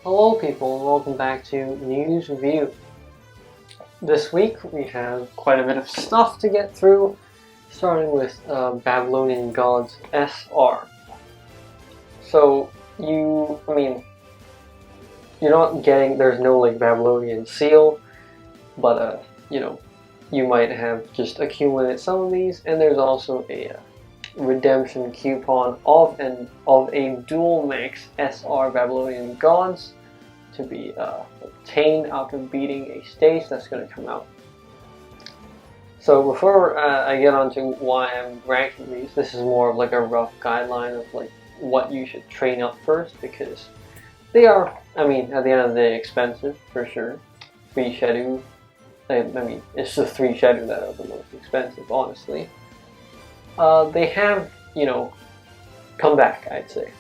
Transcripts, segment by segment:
Hello people and welcome back to News Review. This week we have quite a bit of stuff to get through, starting with Babylonian Gods SR. So you're not getting, there's no like Babylonian seal, but you might have just accumulated some of these, and there's also a redemption coupon of a dual max SR Babylonian Gods to be obtained after beating a stage that's going to come out. So before I get on to why I'm ranking these, this is more of like a rough guideline of like what you should train up first, because they are, at the end of the day, expensive for sure. 3 Shadow, it's the 3 Shadow that are the most expensive, honestly. They have, come back, I'd say.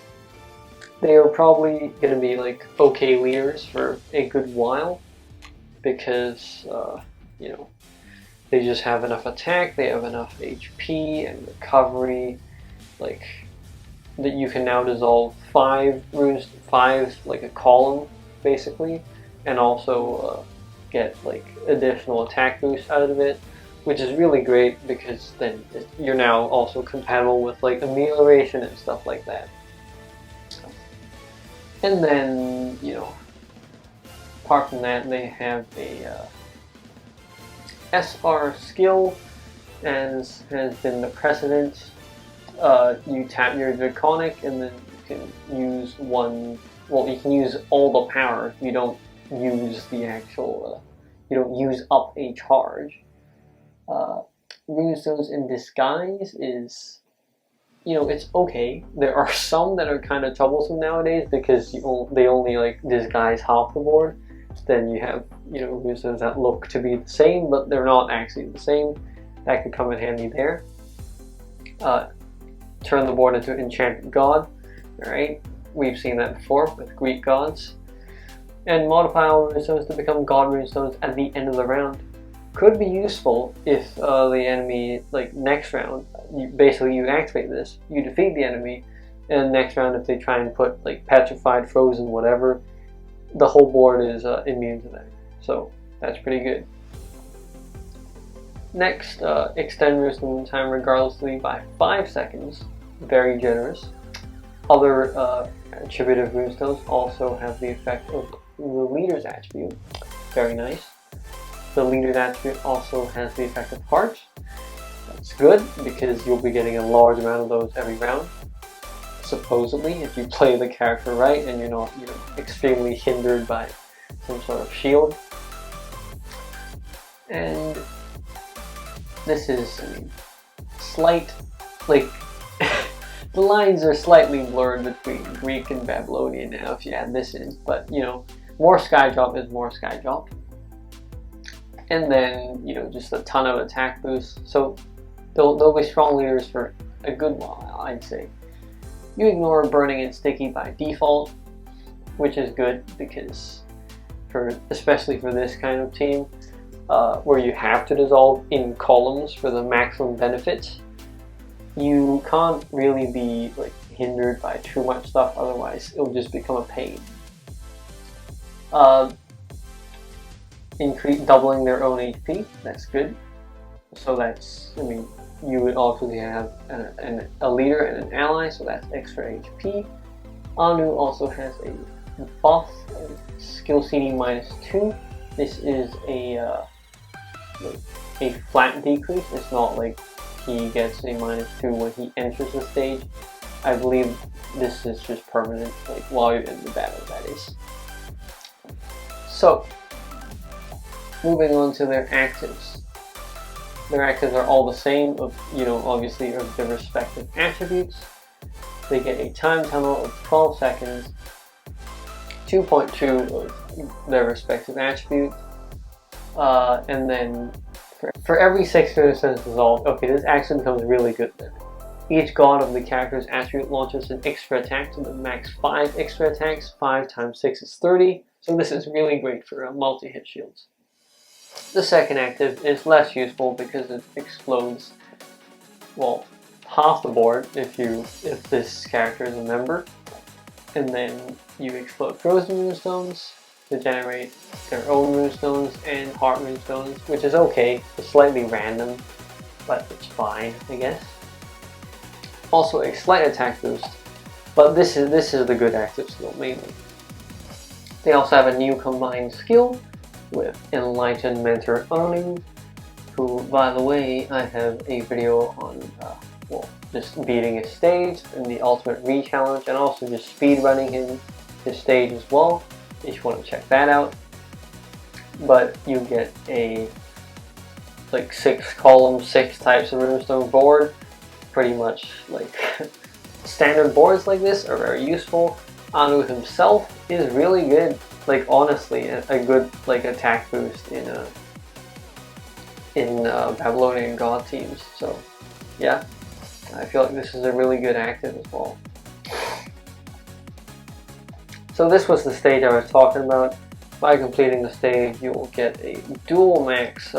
They are probably going to be like okay leaders for a good while, because, they just have enough attack, they have enough HP and recovery, like, that you can now dissolve 5 runes, 5, like a column, basically, and also get, like, additional attack boost out of it, which is really great, because then you're now also compatible with, like, amelioration and stuff like that. And then, apart from that, they have a SR skill, as has been the precedent. You tap your Draconic, and then you can use you can use all the power. You don't use the actual, you don't use up a charge. Runestones in Disguise is, it's okay. There are some that are kind of troublesome nowadays, because they only like disguise half the board. Then you have, runestones that look to be the same, but they're not actually the same. That could come in handy there. Turn the board into Enchanted God. Alright, we've seen that before with Greek gods. And modify all runestones to become God runestones at the end of the round. Could be useful if the enemy, like next round, you activate this, you defeat the enemy, and next round if they try and put like petrified, frozen, whatever, the whole board is immune to that. So that's pretty good. Next, extend runestone time regardlessly by 5 seconds. Very generous. Other attributive runestones also have the effect of the leader's attribute. Very nice. The leader's attribute also has the effect of heart. That's good, because you'll be getting a large amount of those every round, supposedly, if you play the character right and you're not, extremely hindered by some sort of shield. And this is, slight, like, the lines are slightly blurred between Greek and Babylonian now if you add this in, but, more sky drop is more sky drop. And then, just a ton of attack boosts. So they'll be strong leaders for a good while, I'd say. You ignore burning and sticky by default, which is good, because especially for this kind of team, where you have to dissolve in columns for the maximum benefits, you can't really be like hindered by too much stuff, otherwise it'll just become a pain. Doubling their own HP, that's good. So that's, you would obviously have a leader and an ally, so that's extra HP. Anu also has a buff, skill CD -2. This is a flat decrease. It's not like he gets a -2 when he enters the stage. I believe this is just permanent, like while you're in the battle, that is. So, moving on to their actives. Their actives are all the same, obviously of their respective attributes. They get a time tunnel of 12 seconds, 2.2 of their respective attribute, and then for every 6 resistance dissolved, okay, this actually becomes really good then. Each god of the character's attribute launches an extra attack to the max 5 extra attacks. 5 times 6 is 30, so this is really great for multi-hit shields. The second active is less useful because it explodes, well, half the board if this character is a member. and then you explode frozen runestones to generate their own runestones and heart runestones, which is okay. It's slightly random, but it's fine, I guess. Also a slight attack boost, but this is the good active skill mainly. They also have a new combined skill with Enlightened Mentor Anu, who, by the way, I have a video on, well, just beating his stage in the Ultimate Re-Challenge, and also just speedrunning his stage as well, if you want to check that out. But you get a, like, 6 column, 6 types of runestone board. Pretty much, like, standard boards like this are very useful. Anu himself is really good. Like, honestly, a good, like, attack boost in Babylonian god teams. So yeah, I feel like this is a really good active as well. So this was the stage I was talking about. By completing the stage, you will get a dual max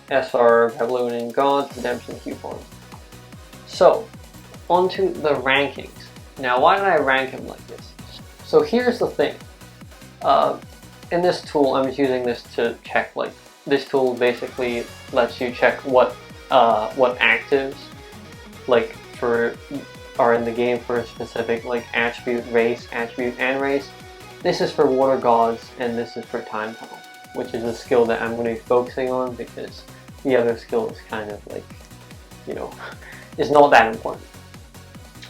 SR Babylonian gods redemption coupon. So onto the rankings. Now, why did I rank him like this? So here's the thing. In this tool, I'm just using this to check, like, this tool basically lets you check what actives, like, are in the game for a specific, like, attribute, and race. This is for water gods, and this is for time tunnel, which is a skill that I'm going to be focusing on because the other skill is kind of like, you know, is not that important.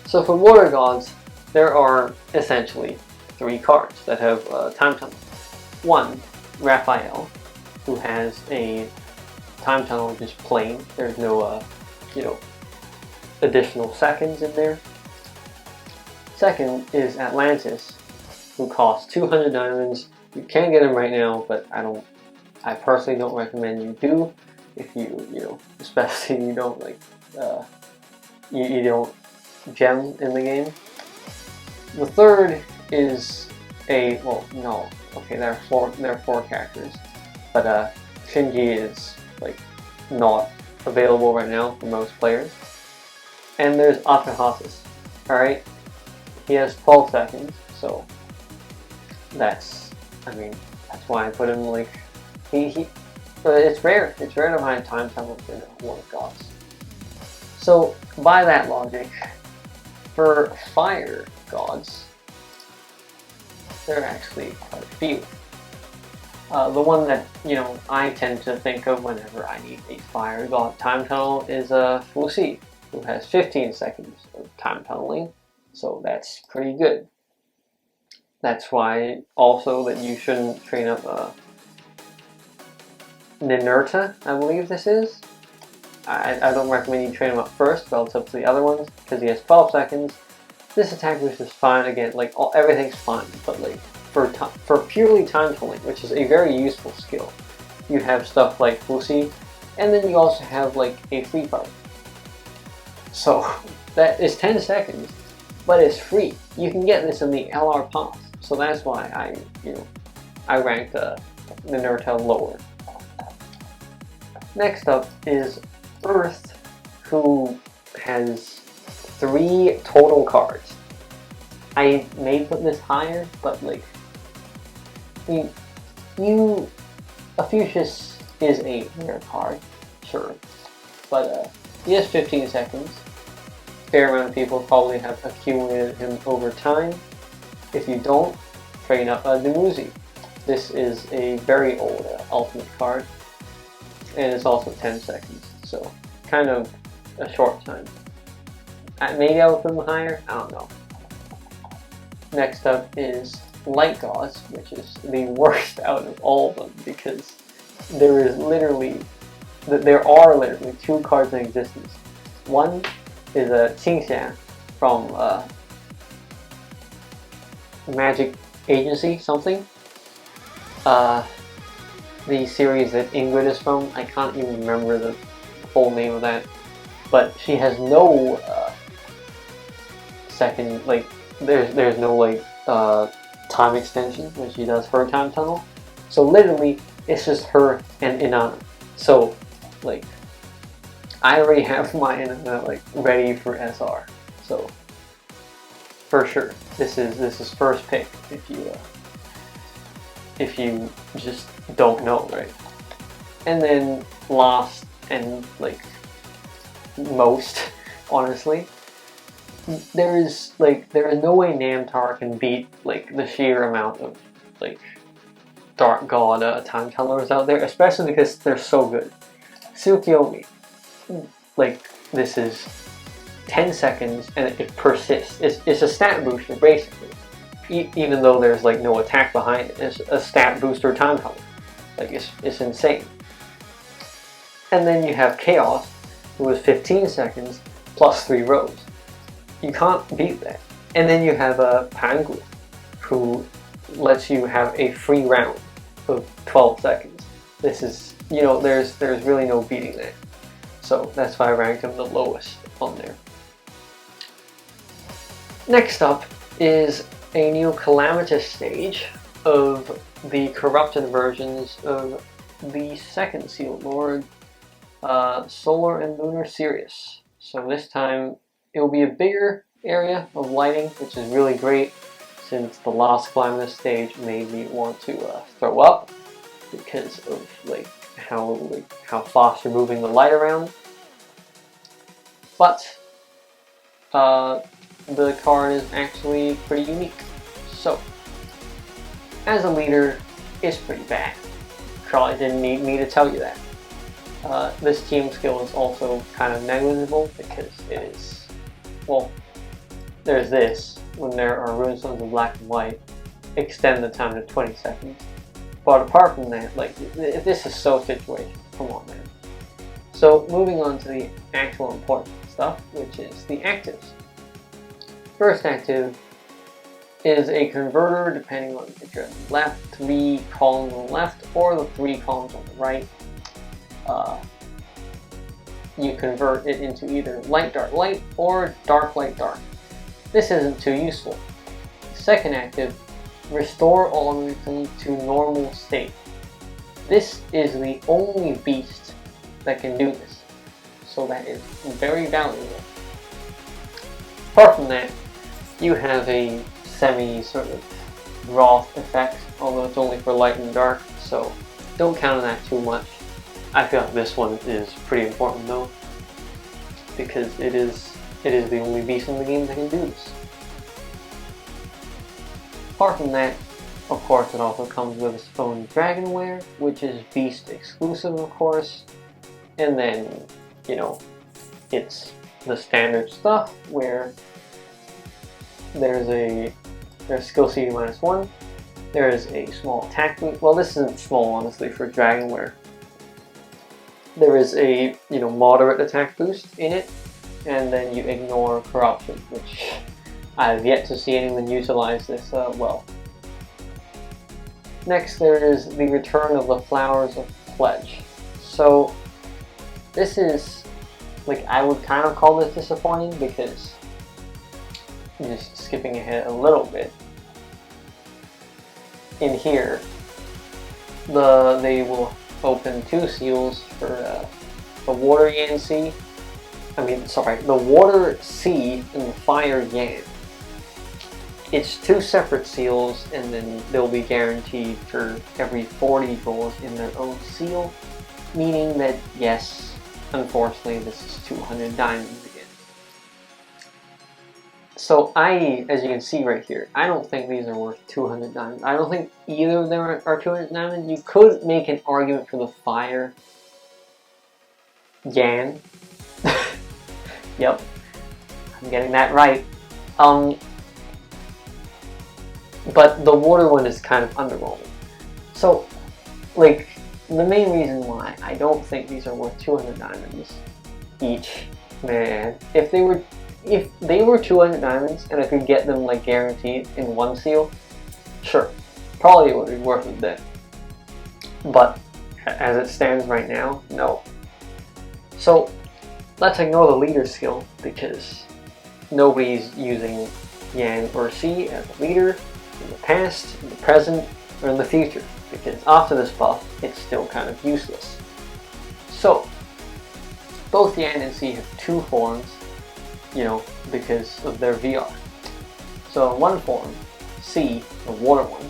So for water gods, there are essentially 3 cards that have time tunnel. One, Raphael, who has a time tunnel just plain. There's no, you know, additional seconds in there. Second is Atlantis, who costs 200 diamonds. You can get him right now, but I personally don't recommend you do. If you know, especially you don't like, you don't gem in the game. The third is well, no, okay, there are 4 characters, but Shinji is, like, not available right now for most players. And there's Atrahasis. Alright, he has 12 seconds, so that's why I put him, like, it's rare to find time tunnels in one of gods. So by that logic, for fire gods, there are actually quite a few. The one that, you know, I tend to think of whenever I need a fire god time tunnel is Fuxi, who has 15 seconds of time tunneling, so that's pretty good. That's why also that you shouldn't train up Ninurta, I believe this is. I don't recommend you train him up first relative to the other ones, because he has 12 seconds. This attack boost is fine, again, like, everything's fine, but, like, for purely time tunneling, which is a very useful skill, you have stuff like Fuxi, and then you also have, like, a free card. So that is 10 seconds, but it's free. You can get this in the LR pass, so that's why I ranked Ninurta lower. Next up is Earth, who has 3 total cards. I may put this higher, but, like, Ophiuchus is a rare card, sure, but he has 15 seconds. Fair amount of people probably have accumulated him over time. If you don't, train up Dumuzi. This is a very old ultimate card, and it's also 10 seconds, so kind of a short time. Maybe I would put him higher, I don't know. Next up is Light Gods, which is the worst out of all of them, because there are literally 2 cards in existence. One is a Qingxia from Magic Agency something. The series that Ingrid is from, I can't even remember the full name of that, but she has no second, like, there's no, like, time extension when she does her time tunnel, so literally it's just her and Inanna. So, like, I already have my Inanna, like, ready for SR, so for sure. This is first pick if you just don't know, right? And then last and like most, honestly, there is no way Namtar can beat like the sheer amount of like Dark God time tellers out there, especially because they're so good. Tsukiyomi, like this is 10 seconds and it persists. It's a stat booster basically, even though there's like no attack behind it. It's a stat booster time teller. Like it's insane. And then you have Chaos, who is 15 seconds plus 3 rows. You can't beat that. And then you have a Pangu, who lets you have a free round of 12 seconds. This is, you know, there's really no beating that. So that's why I ranked him the lowest on there. Next up is a new Calamitous stage of the corrupted versions of the second Seal Lord, Solar and Lunar Sirius. So this time it will be a bigger area of lighting, which is really great since the last Calamitous stage made me want to throw up because of how fast you're moving the light around. But the card is actually pretty unique. So as a leader, it's pretty bad. Probably didn't need me to tell you that. This team skill is also kind of negligible because it is, well, there's this, when there are runestones in black and white, extend the time to 20 seconds. But apart from that, like, this is so situational. Come on, man. So moving on to the actual important stuff, which is the actives. First active is a converter, depending on if you're at the left, 3 columns on the left, or the 3 columns on the right. You convert it into either light dark light or dark light dark. This isn't too useful. Second active, restore all everything to normal state. This is the only beast that can do this, so that is very valuable. Apart from that, you have a semi sort of Wrath effect, although it's only for light and dark, so don't count on that too much. I feel like this one is pretty important though, because it is the only beast in the game that can do this. Apart from that, of course, it also comes with its own Dragonware, which is beast exclusive, of course. And then, you know, it's the standard stuff where there's skill CD -1. There is a small attack boost. Well, this isn't small, honestly, for Dragonware. There is a, you know, moderate attack boost in it, and then you ignore corruption, which I've yet to see anyone utilize this well. Next, there is the return of the Flowers of Pledge. So this is, like, I would kind of call this disappointing because, just skipping ahead a little bit, in here, they will open 2 seals for the Water Yan Sea. The Water Sea and the Fire Yan. It's 2 separate seals, and then they'll be guaranteed for every 40 goals in their own seal, meaning that, yes, unfortunately, this is 200 diamonds again. So as you can see right here, I don't think these are worth 200 diamonds. I don't think either of them are 200 diamonds. You could make an argument for the Fire Yan. Yep, I'm getting that right. But the water one is kind of underwhelming. So, like, the main reason why I don't think these are worth 200 diamonds each, man, if they were 200 diamonds and I could get them, like, guaranteed in 1 seal, sure, probably it would be worth it then. But as it stands right now, no. So let's ignore the leader skill because nobody's using Yan or C as a leader in the past, in the present, or in the future, because after this buff, it's still kind of useless. So both Yan and C have 2 forms, you know, because of their VR. So one form, C, the water one,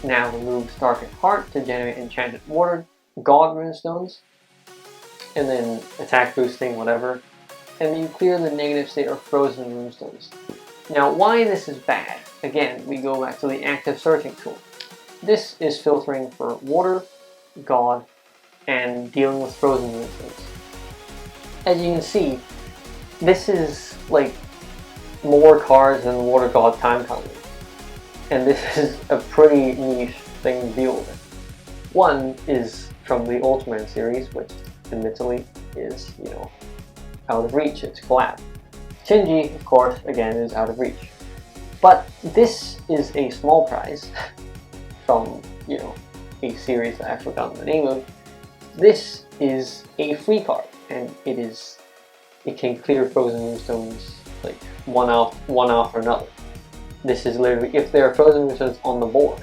now removes Darkened Heart to generate enchanted water god runestones, and then attack boosting, whatever, and you clear the negative state of frozen runestones. Now why this is bad, again, we go back to the active searching tool. This is filtering for water, god, and dealing with frozen runestones. As you can see, this is like more cards than water god time counting. And this is a pretty niche thing to deal with. One is from the Ultraman series, which admittedly is, you know, out of reach, it's collab. Shinji, of course, again, is out of reach. But this is a small prize from, you know, a series that I've forgotten the name of. This is a free card, and it can clear frozen runestones like one after another. This is literally, if there are frozen runestones on the board,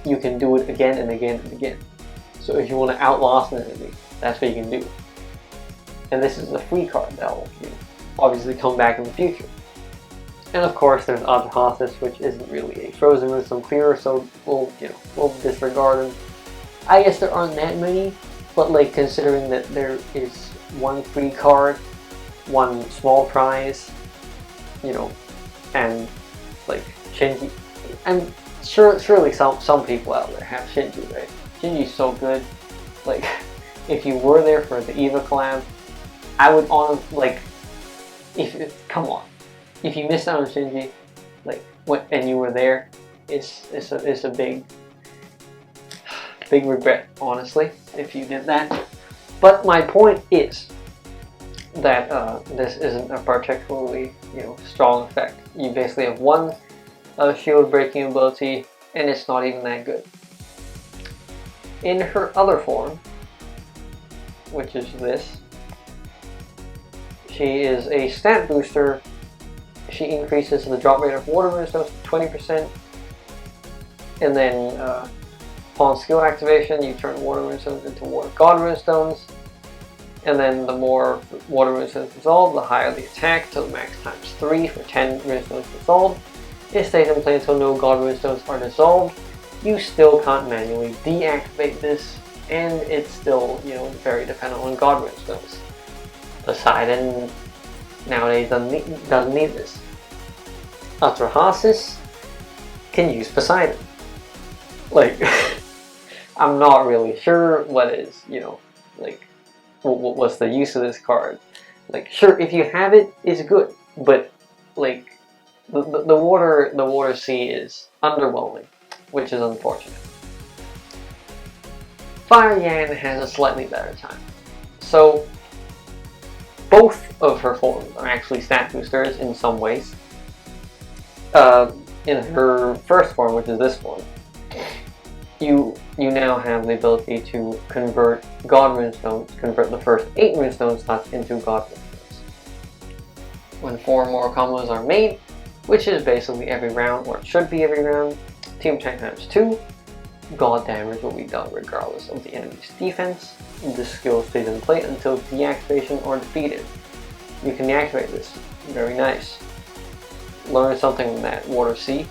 you can do it again and again and again. So if you want to outlast an enemy, that's what you can do. And this is a free card that will, you know, obviously come back in the future. And of course there's Atrahasis, which isn't really a frozen runestone clearer, so we'll disregard them. I guess there aren't that many, but like considering that there is one free card, one small prize, you know, and like Shinji, and surely some people out there have Shinji, right? Shinji's so good. Like, if you were there for the Eva collab, I would honestly, like, come on, if you missed out on Shinji, like, and you were there, it's a big regret, honestly, if you did that. But my point is that this isn't a particularly, you know, strong effect. You basically have one shield breaking ability, and it's not even that good. In her other form, which is this, she is a stat booster. She increases the drop rate of water runestones to 20%, and then upon skill activation, you turn water runestones into water god runestones. And then the more water runestones dissolved, the higher the attack, till max times 3 for 10 runestones dissolved. It stays in play until no god runestones are dissolved. You still can't manually deactivate this, and it's still, you know, very dependent on god runestones. Poseidon nowadays doesn't need this. Atrahasis can use Poseidon. Like, I'm not really sure what is, you know, like, what's the use of this card. Like, sure, if you have it, it's good, but like the water sea is underwhelming, which is unfortunate. Fire Yan has a slightly better time. So both of her forms are actually stat boosters in some ways. In her first form, which is this form, you now have the ability to convert God runestones, convert the first 8 runestone slots into God runestones. When 4 more combos are made, which is basically every round, or it should be every round, team attack times 2, God damage will be done regardless of the enemy's defense. This skill stays in play until deactivation or defeated. You can deactivate this. Very nice. Learn something from that water sea.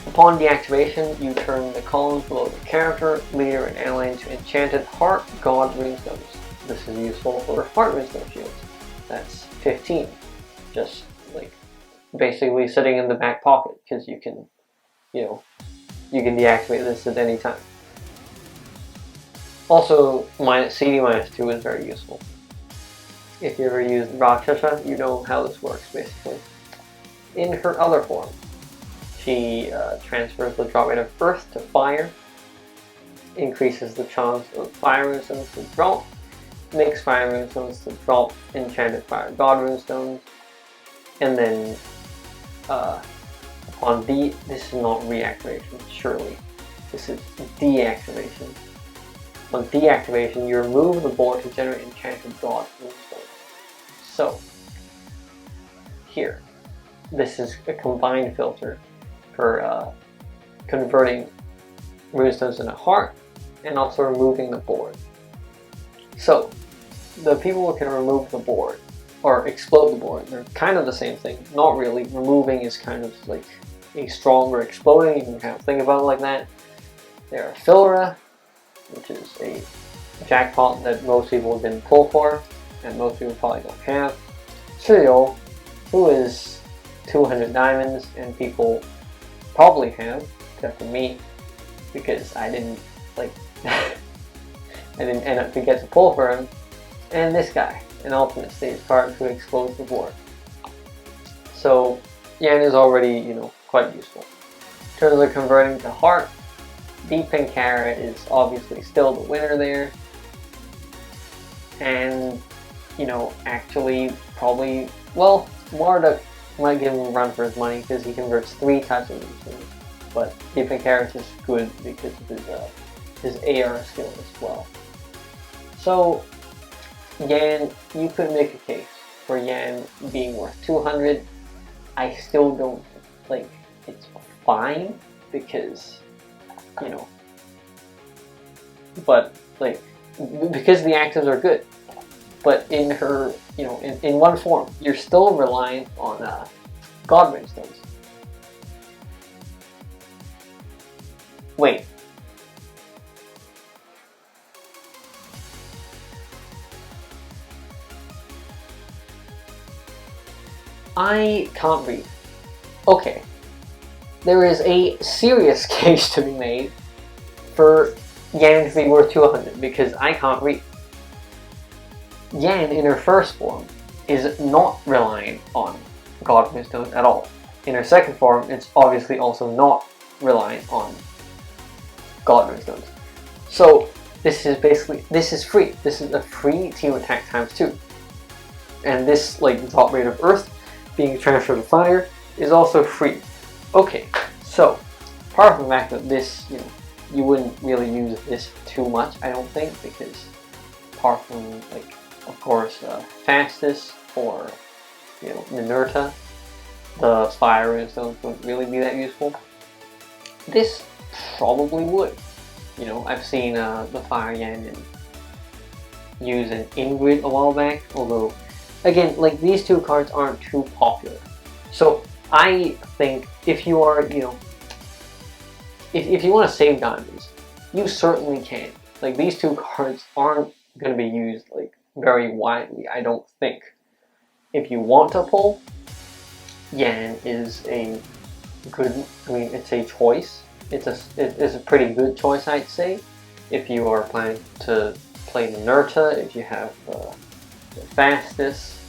Upon deactivation, you turn the columns below the character, leader, and ally into enchanted heart god runestones. This is useful for heart runestone shields. That's 15. Just like basically sitting in the back pocket, because you can, you know, you can deactivate this at any time. Also, CD -2 is very useful. If you ever used Rakshasa, you know how this works basically. In her other form, she transfers the drop rate of earth to fire, increases the chance of fire runestones to drop, makes fire runestones to drop enchanted fire god runestones, and then upon this is not reactivation, surely. This is deactivation. On deactivation, you remove the board to generate enchanted god runestones. So, here, this is a combined filter for converting runestones into heart and also removing the board. So, the people who can remove the board or explode the board. They're kind of the same thing. Not really. Removing is kind of like a stronger exploding. You can kind of think about it like that. There are Philra, which is a jackpot that most people didn't pull for, and most people probably don't have. Trio, who is 200 diamonds, and people probably have, except for me, because I didn't like I didn't end up to get to pull for him. And this guy, an alternate stage card who explodes the board. So Yan is already, you know, quite useful. In terms of converting to heart, Deep and Kara is obviously still the winner there. And, you know, actually probably, well, Marduk might give him a run for his money because he converts 3 types of moves. But Deep and Kara is just good because of his AR skill as well. So Yan, you could make a case for Yan being worth 200. I still don't, like, it's fine because, you know, but like, because the actives are good. But in her, you know, in one form, you're still reliant on God stones. Wait. I can't read. Okay. There is a serious case to be made for Yan to be worth 200 because I can't read. Yan in her first form is not reliant on God stones at all. In her second form, it's obviously also not reliant on God stones. So this is basically, this is free. This is a free team attack ×2. And this, like, drop rate of earth being transferred to fire is also free. Okay, so apart from the fact that this, you know, you wouldn't really use this too much, I don't think, because apart from, like, of course, fastest or, you know, Minerta, the fire stones wouldn't really be that useful. This probably would. You know, I've seen the Fire Yan use an Ingrid a while back, although, again, like, these two cards aren't too popular. So I think if you are, you know, if you want to save diamonds, you certainly can. Like, these two cards aren't going to be used, like, very widely, I don't think. If you want to pull, Yan is a good, I mean, it's a choice. It's a pretty good choice, I'd say. If you are planning to play Minerta, if you have the fastest,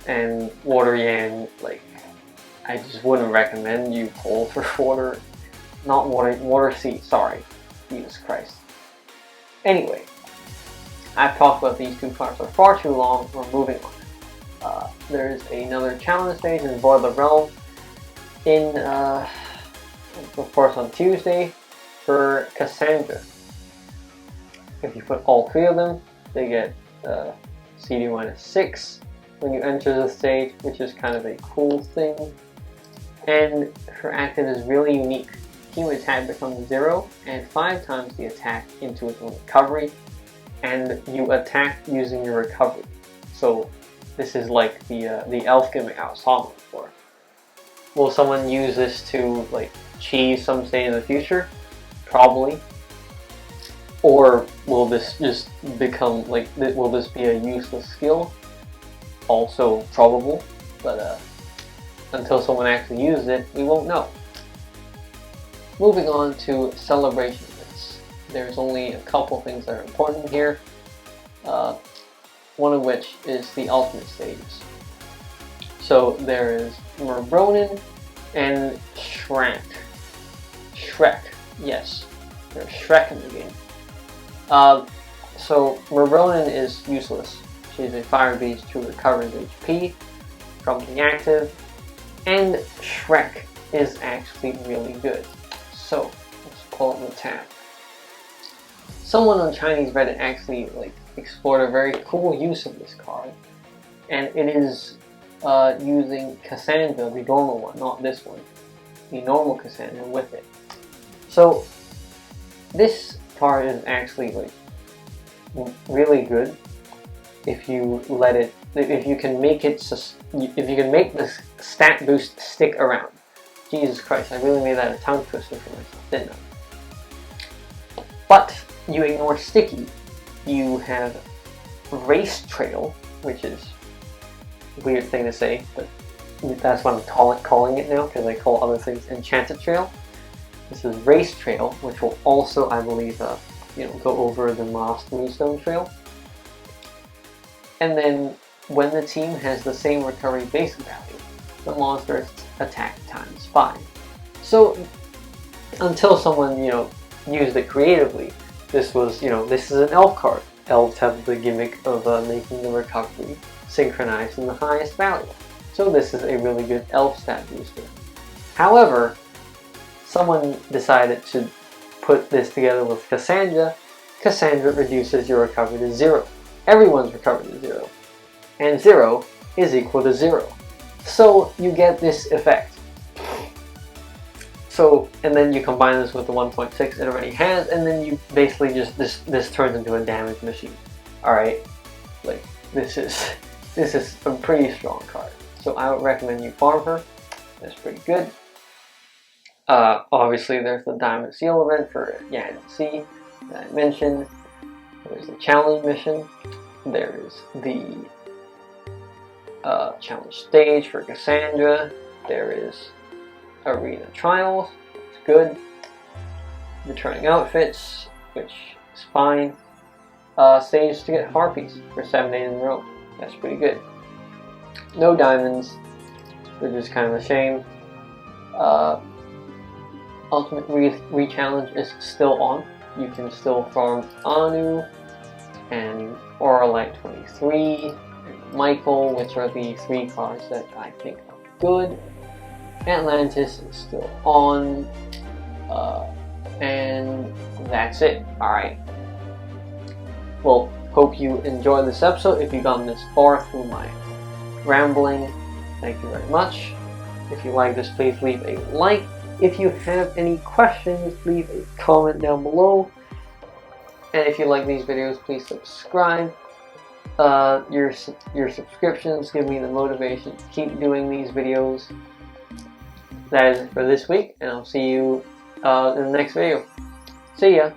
and Water Yan, like, I just wouldn't recommend you pull for Water Sea, sorry. Jesus Christ. Anyway, I've talked about these two cards for far too long. We're moving on. There's another challenge stage in Void the Realm in, of course, on Tuesday for Cassandra. If you put all 3 of them, they get CD-6 when you enter the stage, which is kind of a cool thing. And her active is really unique. Team attack becomes 0 and 5 times the attack into its own recovery, and you attack using your recovery. So this is like the elf gimmick I was talking before. Will someone use this to, like, cheese some stage in the future? Probably. Or will this just become, like, will this be a useless skill? Also probable, but until someone actually uses it, we won't know. Moving on to celebration events. There's only a couple things that are important here. One of which is the ultimate stages. So there is broaden and Shrek. Yes, there's Shrek in the game. So broaden is useless. She's a fire beast who recovers HP from the active, and Shrek is actually really good. So let's pull up the tab. Someone on Chinese Reddit actually, like, explored a very cool use of this card, and it is using Cassandra, the normal one, not this one, the normal Cassandra with it. So this card is actually, like, really good. if you let it, if you can make it, if you can make this stat boost stick around. Jesus Christ, I really made that a tongue twister for myself, didn't I? But you ignore sticky. You have race trail, which is a weird thing to say, but that's what I'm calling it now, because I call other things enchanted trail. This is race trail, which will also, I believe, go over the Moss Moonstone trail. And then when the team has the same recovery base value, the monsters attack ×5. So until someone used it creatively, this was this is an elf card. Elves have the gimmick of making the recovery synchronized in the highest value. So this is a really good elf stat booster. However, someone decided to put this together with Cassandra. Cassandra reduces your recovery to 0. Everyone's recovery to 0. And 0 is equal to 0. So you get this effect. So, and then you combine this with the 1.6 it already has, and then you basically just, this turns into a damage machine. Alright? Like, this is a pretty strong card. So I would recommend you farm her. That's pretty good. Obviously there's the Diamond Seal event for C that I mentioned. There's the challenge mission. There's the challenge stage for Cassandra. There is arena trials. It's good. Returning outfits, which is fine. Stage to get harpies for 7 days in a row. That's pretty good. No diamonds, which is kind of a shame. Ultimate re-challenge is still on. You can still farm Anu and Auralite 23 and Michael, which are the 3 cards that I think are good. Atlantis is still on, and that's it. Alright. Well, hope you enjoyed this episode. If you've gone this far through my rambling, thank you very much. If you like this, please leave a like. If you have any questions, leave a comment down below. And if you like these videos, please subscribe. Your subscriptions give me the motivation to keep doing these videos. That is it for this week, and I'll see you in the next video. See ya!